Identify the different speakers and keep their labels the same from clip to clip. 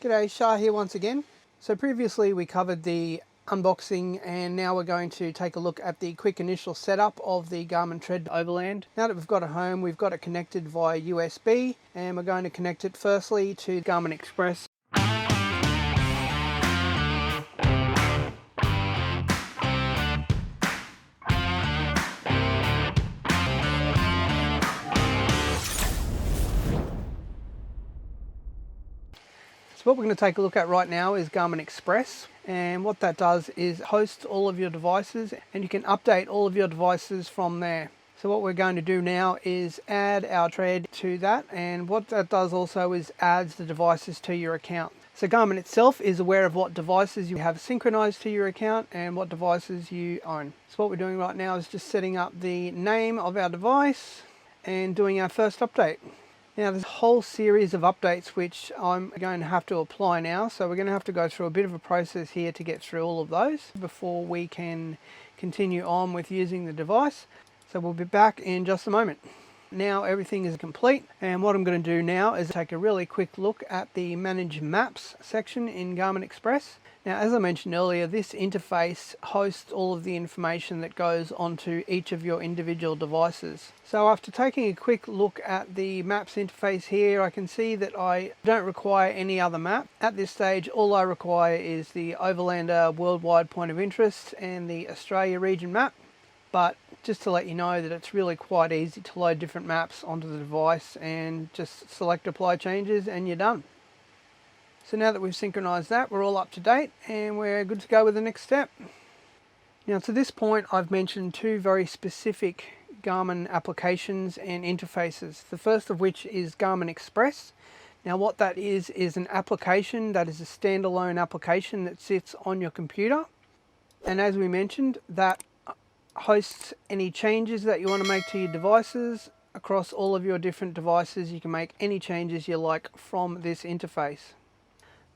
Speaker 1: G'day, Shah here once again. So previously we covered the unboxing and now we're going to take a look at the quick initial setup of the Garmin Tread Overland. Now that we've got it home, we've got it connected via USB and we're going to connect it firstly to Garmin Express. What we're going to take a look at right now is Garmin Express, and what that does is host all of your devices and you can update all of your devices from there. So what we're going to do now is add our Tread to that, and what that does also is adds the devices to your account. So Garmin itself is aware of what devices you have synchronized to your account and what devices you own. So what we're doing right now is just setting up the name of our device and doing our first update. Now there's a whole series of updates which I'm going to have to apply now, so we're going to have to go through a bit of a process here to get through all of those before we can continue on with using the device. So we'll be back in just a moment. Now everything is complete, and what I'm going to do now is take a really quick look at the Manage Maps section in Garmin Express. Now, as I mentioned earlier, this interface hosts all of the information that goes onto each of your individual devices. So after taking a quick look at the Maps interface here, I can see that I don't require any other map. At this stage, all I require is the Overlander Worldwide Point of Interest and the Australia region map. But just to let you know that it's really quite easy to load different maps onto the device and just select Apply Changes and you're done. So now that we've synchronized that, we're all up to date and we're good to go with the next step. Now to this point, I've mentioned two very specific Garmin applications and interfaces. The first of which is Garmin Express. Now what that is an application that is a standalone application that sits on your computer. And as we mentioned, that hosts any changes that you want to make to your devices. Across all of your different devices, you can make any changes you like from this interface.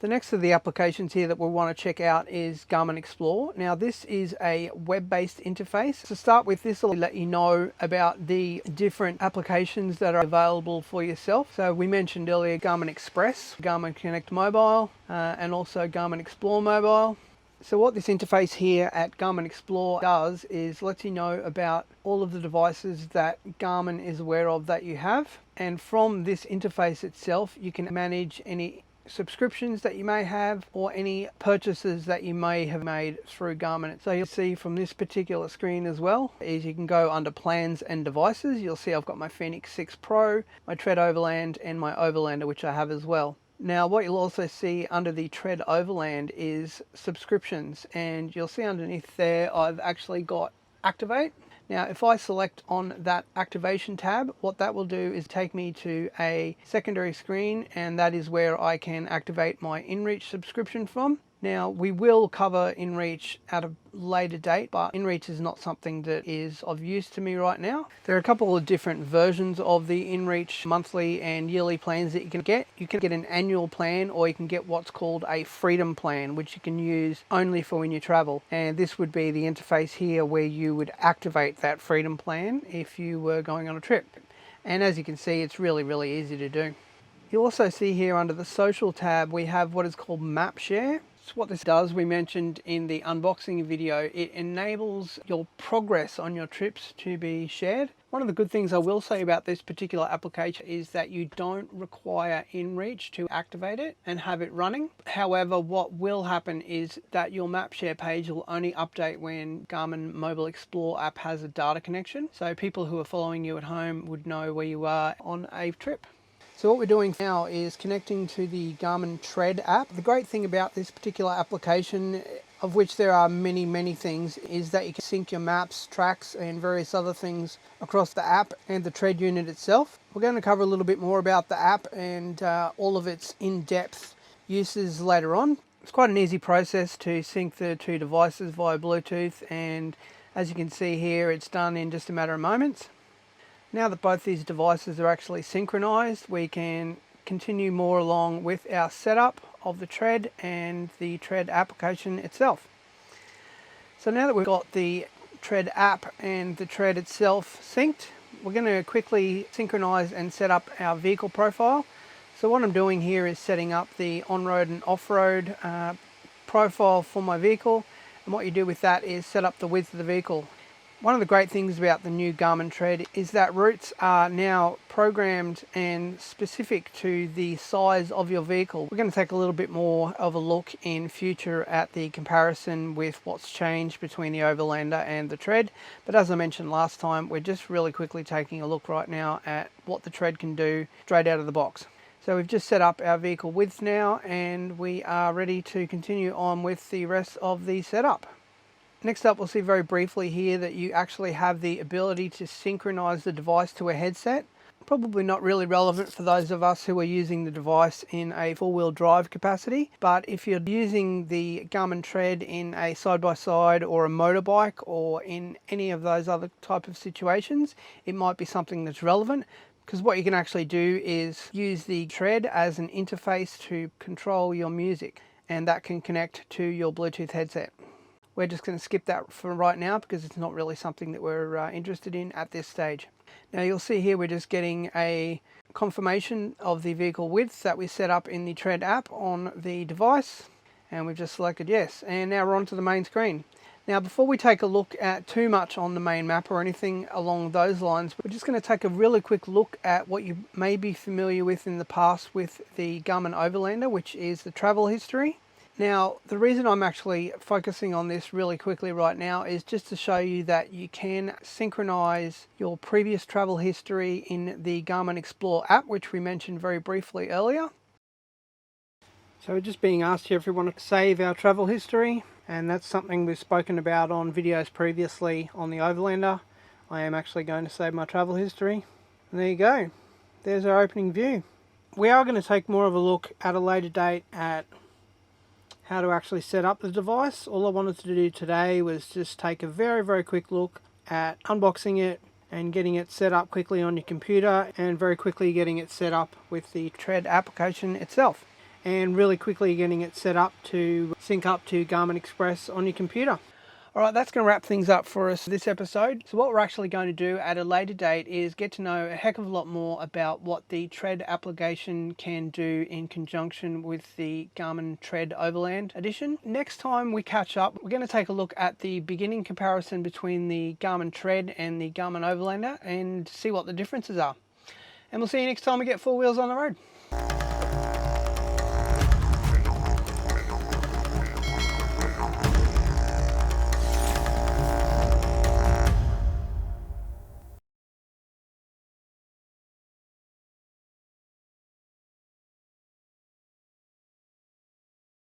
Speaker 1: The next of the applications here that we'll want to check out is Garmin Explore. Now this is a web-based interface. To start with, this will let you know about the different applications that are available for yourself. So we mentioned earlier Garmin Express, Garmin Connect Mobile, and also Garmin Explore Mobile. So what this interface here at Garmin Explore does is lets you know about all of the devices that Garmin is aware of that you have. And from this interface itself, you can manage any subscriptions that you may have or any purchases that you may have made through Garmin. So you'll see from this particular screen as well is you can go under plans and devices. You'll see I've got my Fenix 6 Pro, my Tread Overland and my Overlander, which I have as well. Now what you'll also see under the Tread Overland is subscriptions, and you'll see underneath there I've actually got Activate. Now if I select on that activation tab, what that will do is take me to a secondary screen, and that is where I can activate my Inreach subscription from. Now we will cover Inreach at a later date, but Inreach is not something that is of use to me right now. There are a couple of different versions of the Inreach monthly and yearly plans that you can get. You can get an annual plan, or you can get what's called a freedom plan, which you can use only for when you travel. And this would be the interface here where you would activate that freedom plan if you were going on a trip. And as you can see, it's really easy to do. You'll also see here under the social tab, we have what is called Map Share. So what this does, we mentioned in the unboxing video, it enables your progress on your trips to be shared. One of the good things I will say about this particular application is that you don't require Inreach to activate it and have it running. However, what will happen is that your map share page will only update when Garmin Mobile Explore app has a data connection. So people who are following you at home would know where you are on a trip. So what we're doing now is connecting to the Garmin Tread app. The great thing about this particular application, of which there are many things, is that you can sync your maps, tracks and various other things across the app and the Tread unit itself. We're going to cover a little bit more about the app and all of its in-depth uses later on. It's quite an easy process to sync the two devices via Bluetooth, and as you can see here, it's done in just a matter of moments. Now that both these devices are actually synchronized, we can continue more along with our setup of the Tread and the Tread application itself. So now that we've got the Tread app and the Tread itself synced, we're going to quickly synchronize and set up our vehicle profile. So what I'm doing here is setting up the on-road and off-road profile for my vehicle, and what you do with that is set up the width of the vehicle. One of the great things about the new Garmin Tread is that routes are now programmed and specific to the size of your vehicle. We're going to take a little bit more of a look in future at the comparison with what's changed between the Overlander and the Tread, but as I mentioned last time, we're just really quickly taking a look right now at what the Tread can do straight out of the box. So we've just set up our vehicle width now, and we are ready to continue on with the rest of the setup. Next up, we'll see very briefly here that you actually have the ability to synchronize the device to a headset. Probably not really relevant for those of us who are using the device in a four-wheel drive capacity, but if you're using the Garmin Tread in a side-by-side or a motorbike or in any of those other type of situations, it might be something that's relevant, because what you can actually do is use the Tread as an interface to control your music, and that can connect to your Bluetooth headset. We're just going to skip that for right now because it's not really something that we're interested in at this stage. Now you'll see here we're just getting a confirmation of the vehicle width that we set up in the Tread app on the device, and we've just selected yes, and now we're on to the main screen. Now before we take a look at too much on the main map or anything along those lines, we're just going to take a really quick look at what you may be familiar with in the past with the Garmin Overlander, which is the travel history. Now, the reason I'm actually focusing on this really quickly right now is just to show you that you can synchronize your previous travel history in the Garmin Explore app, which we mentioned very briefly earlier. So we're just being asked here if we want to save our travel history, and that's something we've spoken about on videos previously on the Overlander. I am actually going to save my travel history. And there you go. There's our opening view. We are going to take more of a look at a later date at how to actually set up the device. All I wanted to do today was just take a very quick look at unboxing it and getting it set up quickly on your computer, and very quickly getting it set up with the Tread application itself, and really quickly getting it set up to sync up to Garmin Express on your computer. Alright, that's going to wrap things up for us this episode. So what we're actually going to do at a later date is get to know a heck of a lot more about what the Tread application can do in conjunction with the Garmin Tread Overland Edition. Next time we catch up, we're going to take a look at the beginning comparison between the Garmin Tread and the Garmin Overlander and see what the differences are. And we'll see you next time we get four wheels on the road.